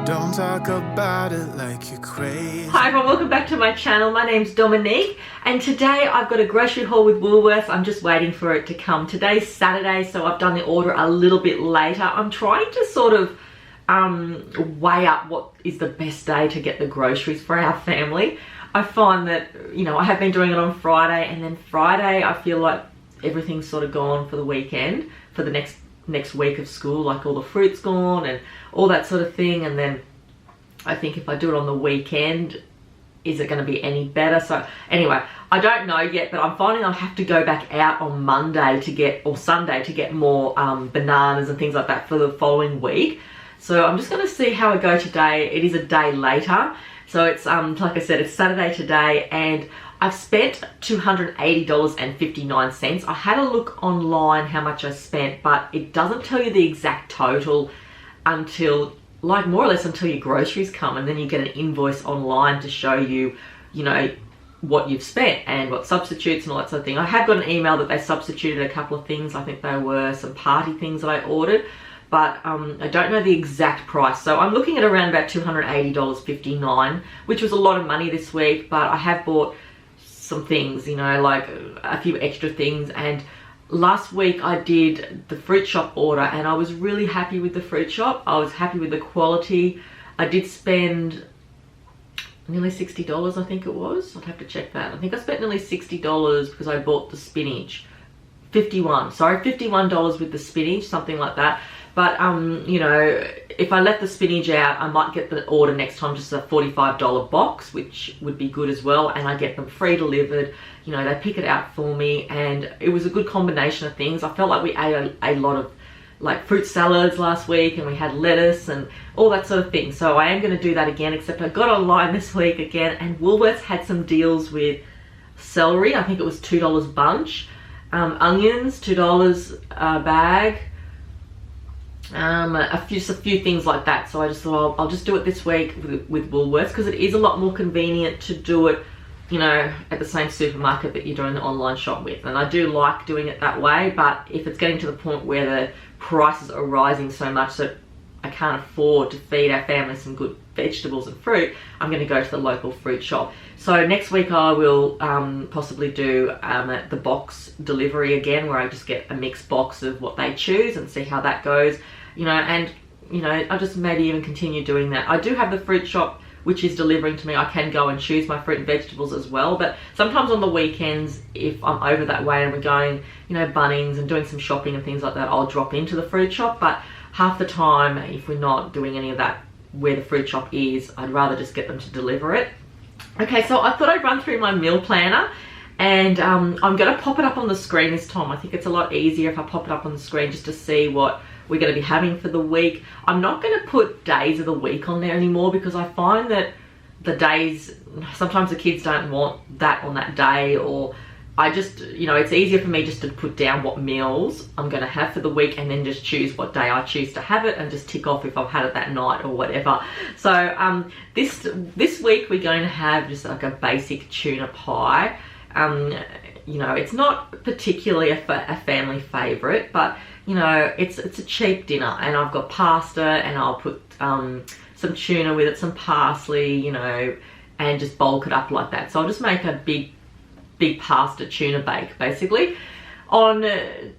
Don't talk about it like you're crazy. Hi everyone, welcome back to my channel. My name's Dominique and today I've got a grocery haul with Woolworths. I'm just waiting for it to come. Today's Saturday, so I've done the order a little bit later. I'm trying to sort of weigh up what is the best day to get the groceries for our family. I find that, you know, I have been doing it on Friday, and then Friday I feel like everything's sort of gone for the weekend, for the next week of school, like all the fruit's gone and all that sort of thing. And then I think if I do it on the weekend, is it going to be any better? So anyway, I don't know yet, but I'm finding I'll have to go back out on Monday to get, or Sunday to get more bananas and things like that for the following week. So I'm just going to see how I go today. It is a day later, so it's like I said, it's Saturday today, and I've spent $280.59. I had a look online how much I spent, but it doesn't tell you the exact total until, like, more or less until your groceries come, and then you get an invoice online to show you, you know, what you've spent and what substitutes and all that sort of thing. I have got an email that they substituted a couple of things. I think they were some party things that I ordered, but I don't know the exact price. So I'm looking at around about $280.59, which was a lot of money this week, but I have bought some things, you know, like a few extra things. And last week I did the fruit shop order and I was really happy with the fruit shop. I was happy with the quality. I did spend nearly $60, I think it was. I'd have to check that. I think I spent nearly $60 because I bought the spinach. $51 with the spinach, something like that. But you know, if I let the spinach out, I might get the order next time just a $45 box, which would be good as well, and I get them free delivered. You know, they pick it out for me, and it was a good combination of things. I felt like we ate a lot of like fruit salads last week, and we had lettuce and all that sort of thing. So I am going to do that again, except I got online this week again, and Woolworths had some deals with celery. I think it was $2 bunch, onions $2 a bag, a few things like that. So I just thought I'll just do it this week with Woolworths, because it is a lot more convenient to do it, you know, at the same supermarket that you're doing the online shop with. And I do like doing it that way, but if it's getting to the point where the prices are rising so much that I can't afford to feed our family some good vegetables and fruit, I'm going to go to the local fruit shop. So next week I will possibly do the box delivery again, where I just get a mixed box of what they choose and see how that goes. You know, and you know, I'll just maybe even continue doing that. I do have the fruit shop which is delivering to me. I can go and choose my fruit and vegetables as well, but sometimes on the weekends, if I'm over that way and we're going, you know, Bunnings and doing some shopping and things like that, I'll drop into the fruit shop. But half the time, if we're not doing any of that where the fruit shop is, I'd rather just get them to deliver it. Okay, so I thought I'd run through my meal planner, and I'm going to pop it up on the screen this time. I think it's a lot easier if I pop it up on the screen just to see what we're going to be having for the week. I'm not going to put days of the week on there anymore, because I find that the days, sometimes the kids don't want that on that day, or I just, you know, it's easier for me just to put down what meals I'm going to have for the week and then just choose what day I choose to have it and just tick off if I've had it that night or whatever. So this week we're going to have just like a basic tuna pie. You know, it's not particularly a family favorite, but you know, it's a cheap dinner, and I've got pasta, and I'll put some tuna with it, some parsley, you know, and just bulk it up like that. So I'll just make a big pasta tuna bake basically. On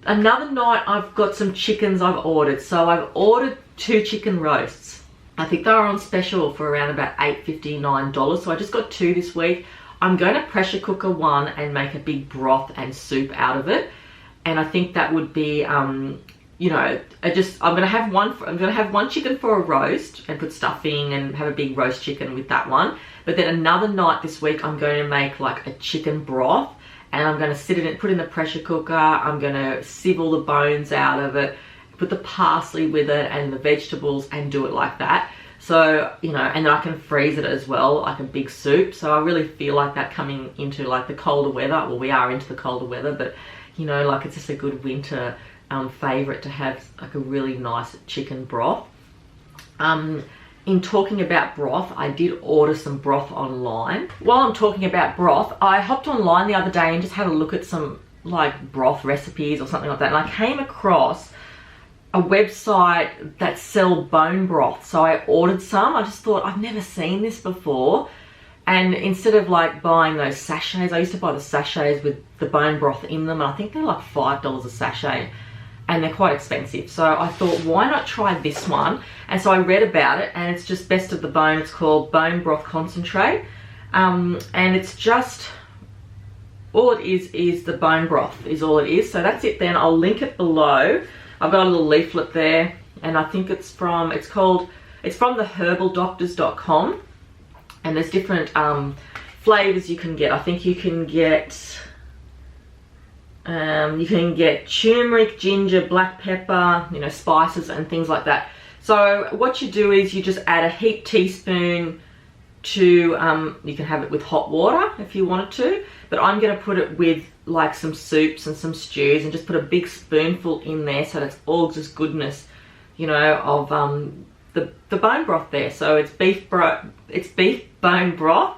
another night, I've got some chickens I've ordered. So I've ordered 2 chicken roasts. I think they were on special for around about $8.59. So I just got 2 this week. I'm going to pressure cooker one and make a big broth and soup out of it. And I think that would be, you know, I'm going to have one chicken for a roast and put stuffing and have a big roast chicken with that one. But then another night this week, I'm going to make like a chicken broth, and I'm going to put it in the pressure cooker. I'm going to sieve all the bones out of it, put the parsley with it and the vegetables, and do it like that. So, you know, and then I can freeze it as well, like a big soup. So I really feel like that coming into like the colder weather. Well, we are into the colder weather, but you know, like it's just a good winter favorite to have like a really nice chicken broth. In talking about broth, I did order some broth online. While I'm talking about broth, I hopped online the other day and just had a look at some like broth recipes or something like that, and I came across a website that sell bone broth. So I ordered some. I just thought, I've never seen this before. And instead of like buying those sachets, I used to buy the sachets with the bone broth in them. And I think they're like $5 a sachet. And they're quite expensive. So I thought, why not try this one? And so I read about it, and it's just best of the bone. It's called Bone Broth Concentrate. And it's just, all it is the bone broth is all it is. So that's it then. I'll link it below. I've got a little leaflet there, and I think it's from the herbaldoctors.com. And there's different flavors you can get. I think you can get turmeric, ginger, black pepper, you know, spices and things like that. So what you do is you just add a heaped teaspoon to, you can have it with hot water if you wanted to, but I'm going to put it with like some soups and some stews, and just put a big spoonful in there, so that's all just goodness, you know, of the bone broth there. So it's beef bone broth,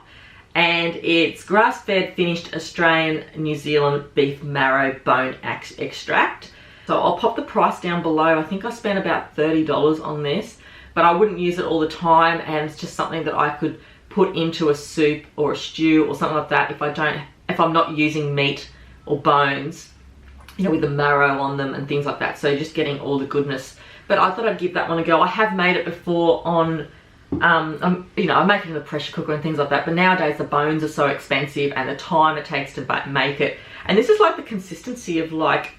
and it's grass-fed finished Australian New Zealand beef marrow bone extract. So I'll pop the price down below. I think I spent about $30 on this, but I wouldn't use it all the time, and it's just something that I could put into a soup or a stew or something like that if I'm not using meat or bones, you know, with the marrow on them and things like that. So just getting all the goodness. But I thought I'd give that one a go. I have made it before on you know, I make it in the pressure cooker and things like that, but nowadays the bones are so expensive, and the time it takes to make it. And this is like the consistency of like,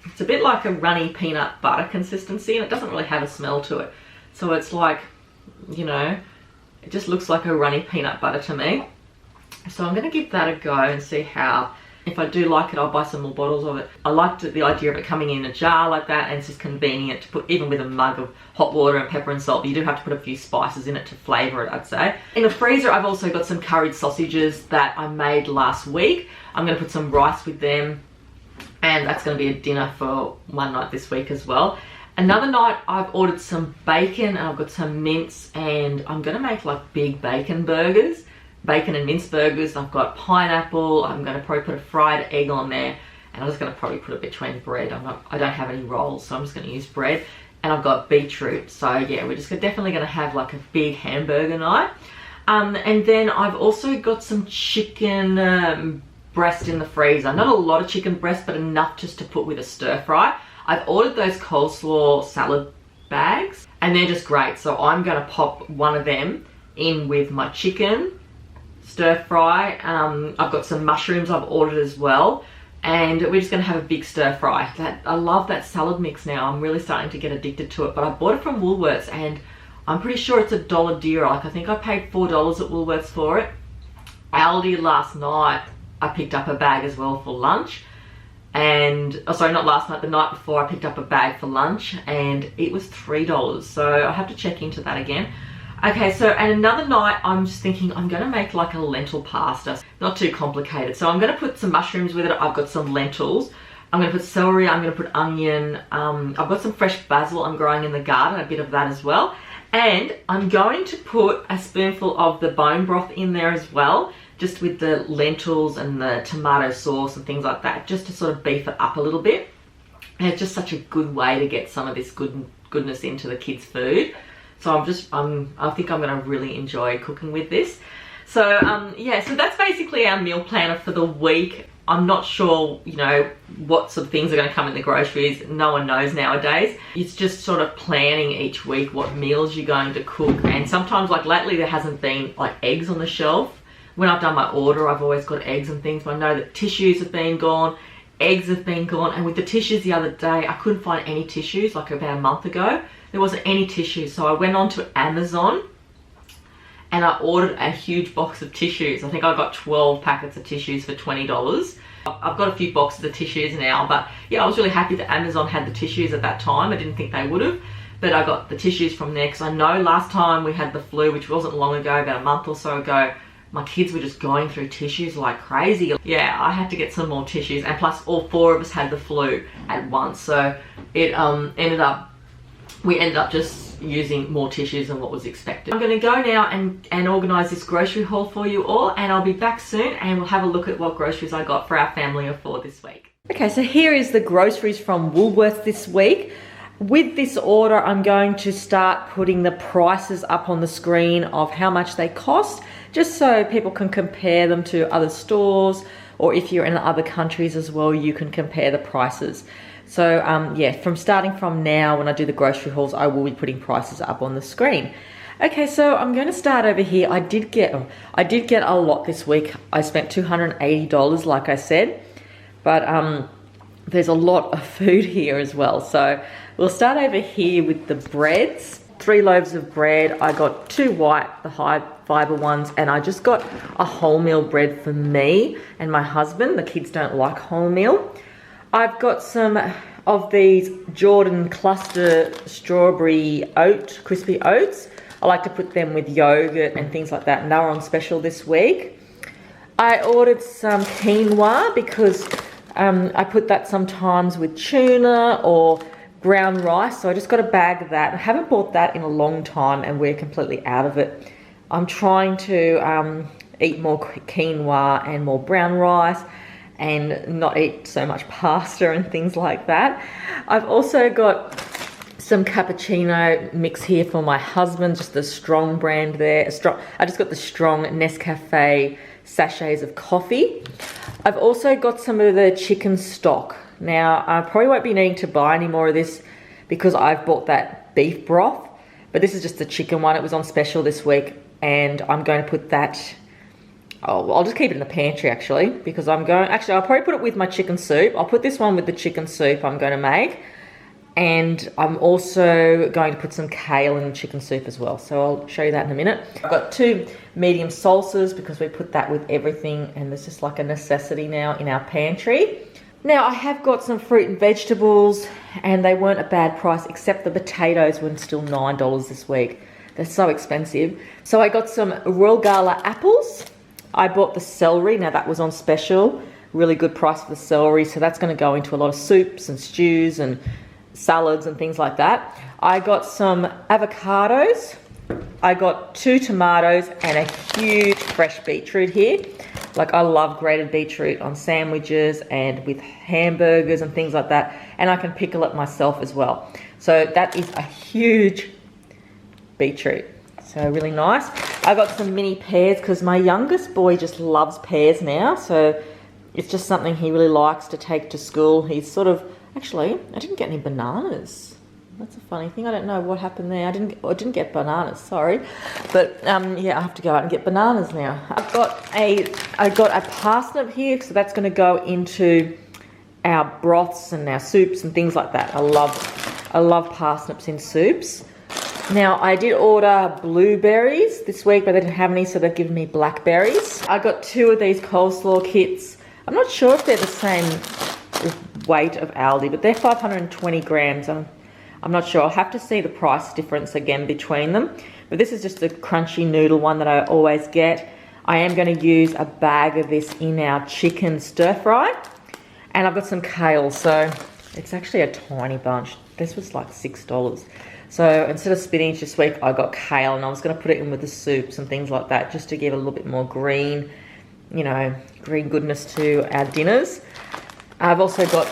it's a bit like a runny peanut butter consistency, and it doesn't really have a smell to it. So it's like, you know, it just looks like a runny peanut butter to me. So I'm going to give that a go and see how. If I do like it, I'll buy some more bottles of it. I liked the idea of it coming in a jar like that, and it's just convenient to put, even with a mug of hot water and pepper and salt. But you do have to put a few spices in it to flavour it, I'd say. In the freezer, I've also got some curried sausages that I made last week. I'm going to put some rice with them, and that's going to be a dinner for one night this week as well. Another night, I've ordered some bacon, and I've got some mince, and I'm going to make like big bacon burgers. Bacon and mince burgers. I've got pineapple. I'm going to probably put a fried egg on there, and I'm just going to probably put it between bread. I don't have any rolls, so I'm just going to use bread. And I've got beetroot. So yeah, we're just definitely going to have like a big hamburger night. And then I've also got some chicken breast in the freezer. Not a lot of chicken breast, but enough just to put with a stir fry. I've ordered those coleslaw salad bags, and they're just great. So I'm going to pop one of them in with my chicken stir fry. I've got some mushrooms I've ordered as well, and we're just going to have a big stir fry. I love that salad mix now. I'm really starting to get addicted to it, but I bought it from Woolworths, and I'm pretty sure it's $1 deal. Like, I think I paid $4 at Woolworths for it. Aldi last night, I picked up a bag as well for lunch, and oh sorry, not last night, the night before, I picked up a bag for lunch, and it was $3. So I have to check into that again. Okay, so and another night, I'm just thinking I'm going to make like a lentil pasta. Not too complicated. So I'm going to put some mushrooms with it. I've got some lentils. I'm going to put celery. I'm going to put onion. I've got some fresh basil I'm growing in the garden, a bit of that as well. And I'm going to put a spoonful of the bone broth in there as well, just with the lentils and the tomato sauce and things like that, just to sort of beef it up a little bit. And it's just such a good way to get some of this goodness into the kids' food. So I think I'm going to really enjoy cooking with this. So yeah, so that's basically our meal planner for the week. I'm not sure, you know, what sort of things are going to come in the groceries. No one knows nowadays. It's just sort of planning each week what meals you're going to cook. And sometimes, like lately, there hasn't been like eggs on the shelf. When I've done my order, I've always got eggs and things, but I know that tissues have been gone, eggs have been gone. And with the tissues the other day, I couldn't find any tissues, like about a month ago. There wasn't any tissues, so I went on to Amazon and I ordered a huge box of tissues. I think I got 12 packets of tissues for $20. I've got a few boxes of tissues now, but yeah, I was really happy that Amazon had the tissues at that time. I didn't think they would have, but I got the tissues from there because I know last time we had the flu, which wasn't long ago, about a month or so ago, my kids were just going through tissues like crazy. Yeah, I had to get some more tissues, and plus all 4 of us had the flu at once, so it we ended up just using more tissues than what was expected. I'm going to go now and organise this grocery haul for you all, and I'll be back soon and we'll have a look at what groceries I got for our family of 4 this week. Okay, so here is the groceries from Woolworths this week. with this order, I'm going to start putting the prices up on the screen of how much they cost, just so people can compare them to other stores, or if you're in other countries as well, you can compare the prices. So yeah, starting from now, when I do the grocery hauls, I will be putting prices up on the screen. Okay, so I'm going to start over here. I did get a lot this week. I spent $280, like I said, but there's a lot of food here as well. So we'll start over here with the breads. 3 loaves of bread. I got 2 white, the high fiber ones, and I just got a wholemeal bread for me and my husband. The kids don't like wholemeal. I've got some of these Jordan cluster strawberry crispy oats. I like to put them with yogurt and things like that, and they were on special this week. I ordered some quinoa because I put that sometimes with tuna or brown rice, so I just got a bag of that. I haven't bought that in a long time and we're completely out of it. I'm trying to eat more quinoa and more brown rice and not eat so much pasta and things like that. I've also got some cappuccino mix here for my husband, just the strong brand there. I just got the strong Nescafe sachets of coffee. I've also got some of the chicken stock. Now, I probably won't be needing to buy any more of this because I've bought that beef broth, but this is just the chicken one. It was on special this week, and I'm going to put that, I'll just keep it in the pantry actually, because I'll probably put it with my chicken soup. I'll put this one with the chicken soup I'm going to make, and I'm also going to put some kale in the chicken soup as well, so I'll show you that in a minute. I've got 2 medium salsas because we put that with everything, and it's just like a necessity now in our pantry. Now, I have got some fruit and vegetables, and they weren't a bad price, except the potatoes were still $9 this week. They're so expensive. So I got some Royal Gala apples. I bought the celery. Now, that was on special. Really good price for the celery, so that's going to go into a lot of soups and stews and salads and things like that. I got some avocados. I got 2 tomatoes and a huge fresh beetroot here. Like, I love grated beetroot on sandwiches and with hamburgers and things like that, and I can pickle it myself as well. So that is a huge beetroot, so really nice. I got some mini pears because my youngest boy just loves pears now, so it's just something he really likes to take to school. He's sort of, actually, I didn't get any bananas. That's a funny thing. I don't know what happened there. I didn't get bananas, sorry. But yeah, I have to go out and get bananas now. I got a parsnip here, so that's going to go into our broths and our soups and things like that. I love parsnips in soups. Now, I did order blueberries this week, but they didn't have any, so they've given me blackberries. I got 2 of these coleslaw kits. I'm not sure if they're the same weight of Aldi, but they're 520 grams. I'm not sure. I'll have to see the price difference again between them. But this is just the crunchy noodle one that I always get. I am going to use a bag of this in our chicken stir fry. And I've got some kale, so it's actually a tiny bunch. This was like $6. So instead of spinach this week, I got kale, and I was going to put it in with the soups and things like that, just to give a little bit more green, green goodness to our dinners. I've also got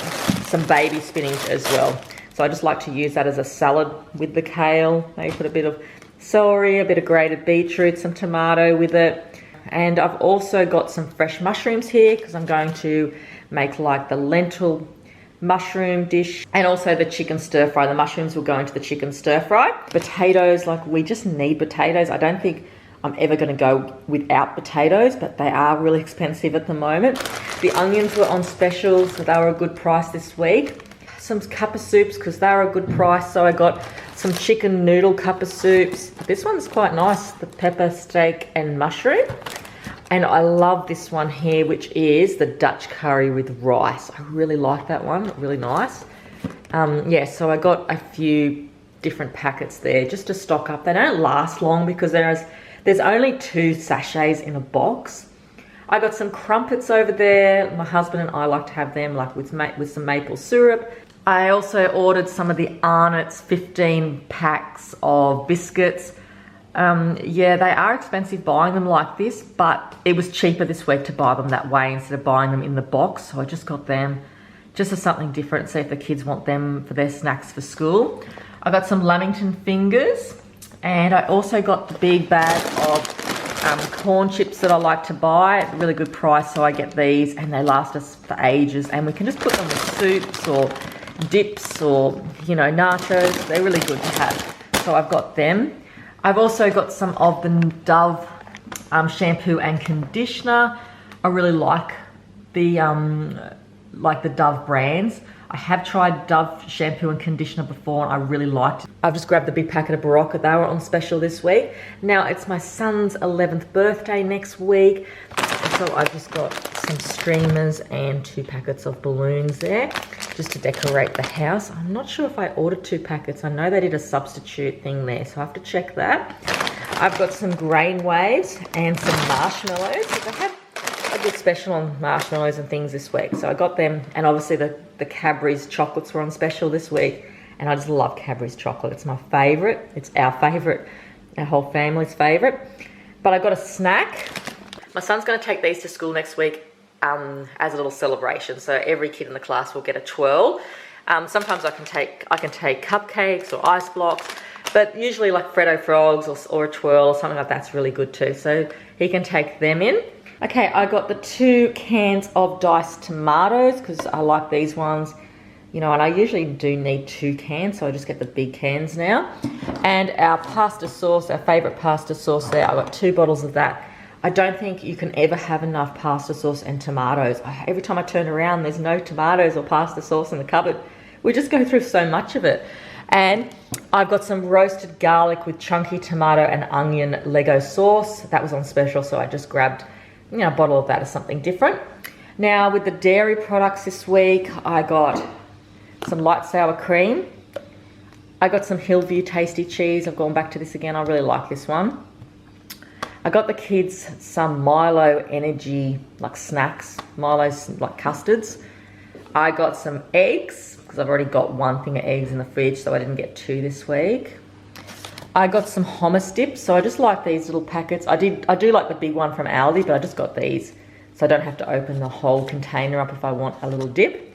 some baby spinach as well. So I just like to use that as a salad with the kale. Maybe put a bit of celery, a bit of grated beetroot, some tomato with it. And I've also got some fresh mushrooms here because I'm going to make like the lentil mushroom dish and also the chicken stir fry. The mushrooms will go into the chicken stir fry. Potatoes, like we just need potatoes. I don't think I'm ever going to go without potatoes, but they are really expensive at the moment. The onions were on special, so they were a good price this week. Some cup of soups because they were a good price, so I got some chicken noodle cup of soups. This one's quite nice, the pepper steak and mushroom. And I love this one here, which is the Dutch curry with rice. I really like that one, really nice. Yeah, so I got a few different packets there just to stock up. They don't last long because there's only 2 sachets in a box. I got some crumpets over there. My husband and I like to have them like with some maple syrup. I also ordered some of the Arnott's 15 packs of biscuits. Yeah, they are expensive buying them like this, but it was cheaper this week to buy them that way instead of buying them in the box. So I just got them. just as something different, see if the kids want them for their snacks for school. I got some Lamington fingers, and I also got the big bag of corn chips that I like to buy at a really good price, so I get these and they last us for ages, and we can just put them with soups or dips or, you know, nachos. They're really good to have, so I've got them. I've also got some of the Dove shampoo and conditioner. I really like the Dove brands. I have tried Dove shampoo and conditioner before and I really liked it. I've just grabbed the big packet of Broth. They were on special this week. Now it's my son's 11th birthday next week, so I've just got some streamers and 2 packets of balloons there just to decorate the house. I'm not sure if I ordered 2 packets. I know they did a substitute thing there, so I have to check that. I've got some grain waves and some marshmallows. They have a good special on marshmallows and things this week, so I got them. And obviously the Cadbury's chocolates were on special this week, and I just love Cadbury's chocolate. It's my favourite. It's our favourite, our whole family's favourite. But I got a snack. My son's going to take these to school next week as a little celebration, so every kid in the class will get a twirl. Sometimes I can take cupcakes or ice blocks, but usually like Freddo frogs or a twirl or something like that's really good too, so he can take them in. Okay, I got the 2 cans of diced tomatoes because I like these ones, you know, and I usually do need 2 cans, so I just get the big cans now. And our pasta sauce, our favourite pasta sauce there, I got 2 bottles of that. I don't think you can ever have enough pasta sauce and tomatoes. Every time I turn around, there's no tomatoes or pasta sauce in the cupboard. We just go through so much of it. And I've got some roasted garlic with chunky tomato and onion Lego sauce. That was on special, so I just grabbed, you know, a bottle of that as something different. Now with the dairy products this week, I got some light sour cream. I got some Hillview tasty cheese. I've gone back to this again. I really like this one. I got the kids some Milo energy like snacks, Milo's like custards. I got some eggs because I've already got 1 thing of eggs in the fridge, so I didn't get 2 this week. I got some hummus dips, so I just like these little packets. I do like the big one from Aldi, but I just got these, so I don't have to open the whole container up if I want a little dip.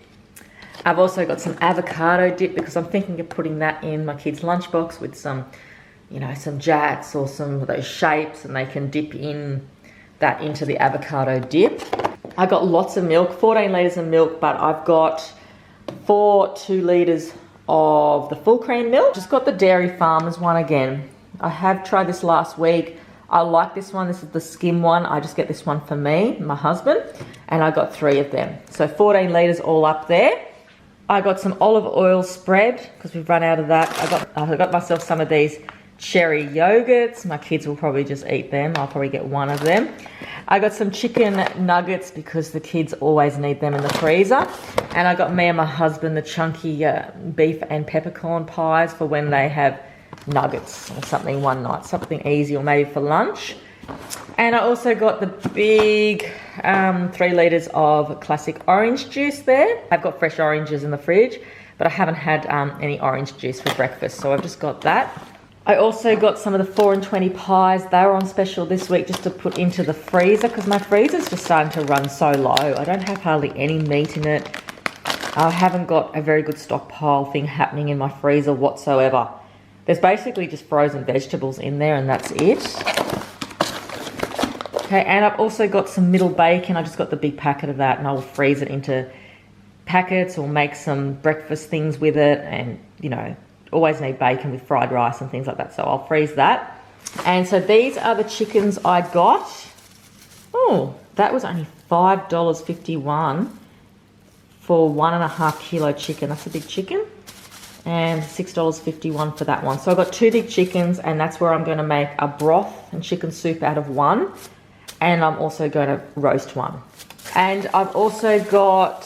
I've also got some avocado dip because I'm thinking of putting that in my kids' lunchbox with some, you know, some jats or some of those shapes, and they can dip in that into the avocado dip. I got lots of milk, 14 litres of milk, but I've got 2 litres of the full cream milk. Just got the Dairy Farmers one again. I have tried this last week. I like this one. This is the skim one. I just get this one for me, my husband, and I got 3 of them. So 14 litres all up there. I got some olive oil spread because we've run out of that. I got myself some of these cherry yogurts. My kids will probably just eat them. I'll probably get 1 of them. I got some chicken nuggets because the kids always need them in the freezer. And I got me and my husband the chunky beef and peppercorn pies for when they have nuggets or something one night, something easy or maybe for lunch. And I also got the big 3 litres of classic orange juice there. I've got fresh oranges in the fridge, but I haven't had any orange juice for breakfast, so I've just got that. I also got some of the 4 and 20 pies. They were on special this week just to put into the freezer because my freezer's just starting to run so low. I don't have hardly any meat in it. I haven't got a very good stockpile thing happening in my freezer whatsoever. There's basically just frozen vegetables in there and that's it. Okay, and I've also got some middle bacon. I just got the big packet of that and I will freeze it into packets or make some breakfast things with it, and, you know, always need bacon with fried rice and things like that, so I'll freeze that. And so these are the chickens I got. Oh, that was only $5.51 for 1.5 kilo chicken. That's a big chicken. And $6.51 for that one. So I got 2 big chickens, and that's where I'm going to make a broth and chicken soup out of 1. And I'm also going to roast 1. And I've also got,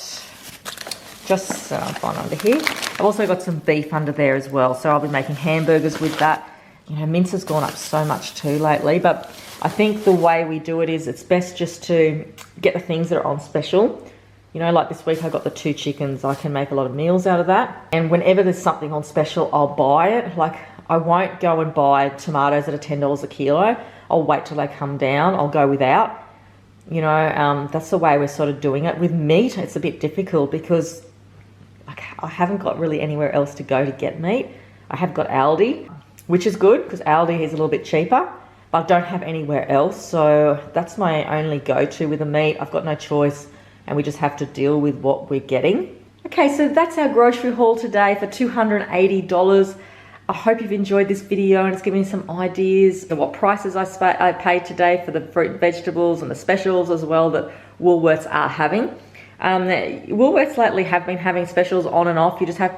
just find under here, I've also got some beef under there as well. So I'll be making hamburgers with that. You know, mince has gone up so much too lately, but I think the way we do it is it's best just to get the things that are on special. You know, like this week I got the 2 chickens. I can make a lot of meals out of that. And whenever there's something on special, I'll buy it. Like, I won't go and buy tomatoes that are $10 a kilo. I'll wait till they come down. I'll go without. You know, that's the way we're sort of doing it. With meat, it's a bit difficult because I haven't got really anywhere else to go to get meat. I have got Aldi, which is good because Aldi is a little bit cheaper, but I don't have anywhere else. So that's my only go-to with the meat. I've got no choice and we just have to deal with what we're getting. Okay, so that's our grocery haul today for $280. I hope you've enjoyed this video and it's given you some ideas of what prices I paid today for the fruit and vegetables and the specials as well that Woolworths are having. Woolworths lately have been having specials on and off. You just have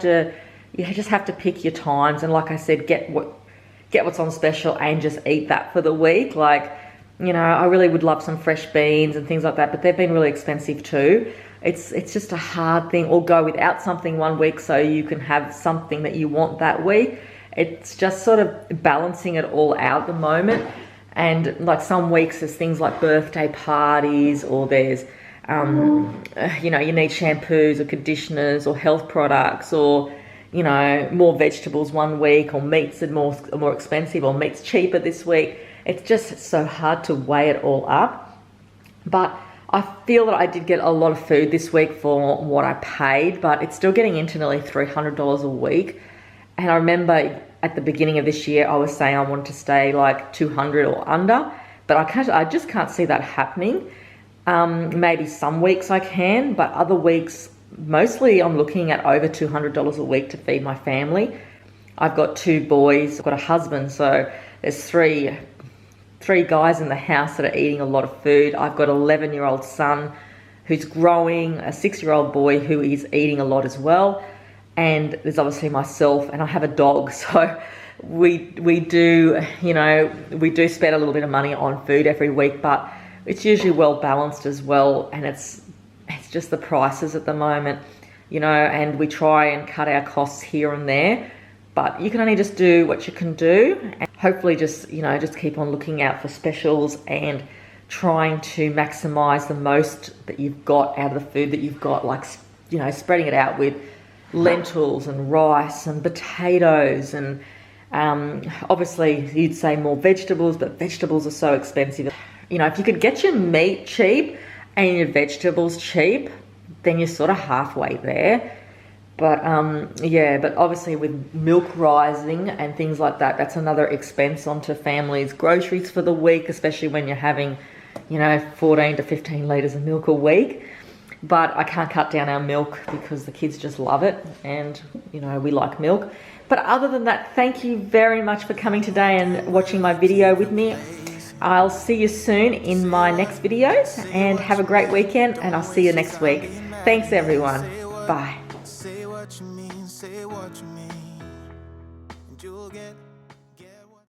to pick your times, and like I said, get what's on special and just eat that for the week. Like, you know, I really would love some fresh beans and things like that, but they've been really expensive too. It's just a hard thing, or go without something one week so you can have something that you want that week. It's just sort of balancing it all out at the moment. And like some weeks there's things like birthday parties, or there's you know, you need shampoos or conditioners or health products, or you know, more vegetables one week, or meats are more expensive, or meat's cheaper this week. It's just so hard to weigh it all up. But I feel that I did get a lot of food this week for what I paid, but it's still getting into nearly $300 a week. And I remember at the beginning of this year, I was saying I wanted to stay like 200 or under, but I just can't see that happening. Maybe some weeks I can, but other weeks, mostly I'm looking at over $200 a week to feed my family. I've got 2 boys, I've got a husband, so there's three guys in the house that are eating a lot of food. I've got an 11-year-old son who's growing, a 6-year-old boy who is eating a lot as well. And there's obviously myself, and I have a dog, so we do, you know, we do spend a little bit of money on food every week, but it's usually well balanced as well. And it's just the prices at the moment, you know, and we try and cut our costs here and there, but you can only just do what you can do, and hopefully just, you know, just keep on looking out for specials and trying to maximize the most that you've got out of the food that you've got, like, you know, spreading it out with lentils and rice and potatoes, and obviously you'd say more vegetables, but vegetables are so expensive. You know, if you could get your meat cheap and your vegetables cheap, then you're sort of halfway there. But yeah, but obviously with milk rising and things like that, that's another expense onto families' groceries for the week, especially when you're having, you know, 14 to 15 litres of milk a week. But I can't cut down our milk because the kids just love it, and you know, we like milk. But other than that, thank you very much for coming today and watching my video with me. I'll see you soon in my next videos, and have a great weekend, and I'll see you next week. Thanks everyone. Bye.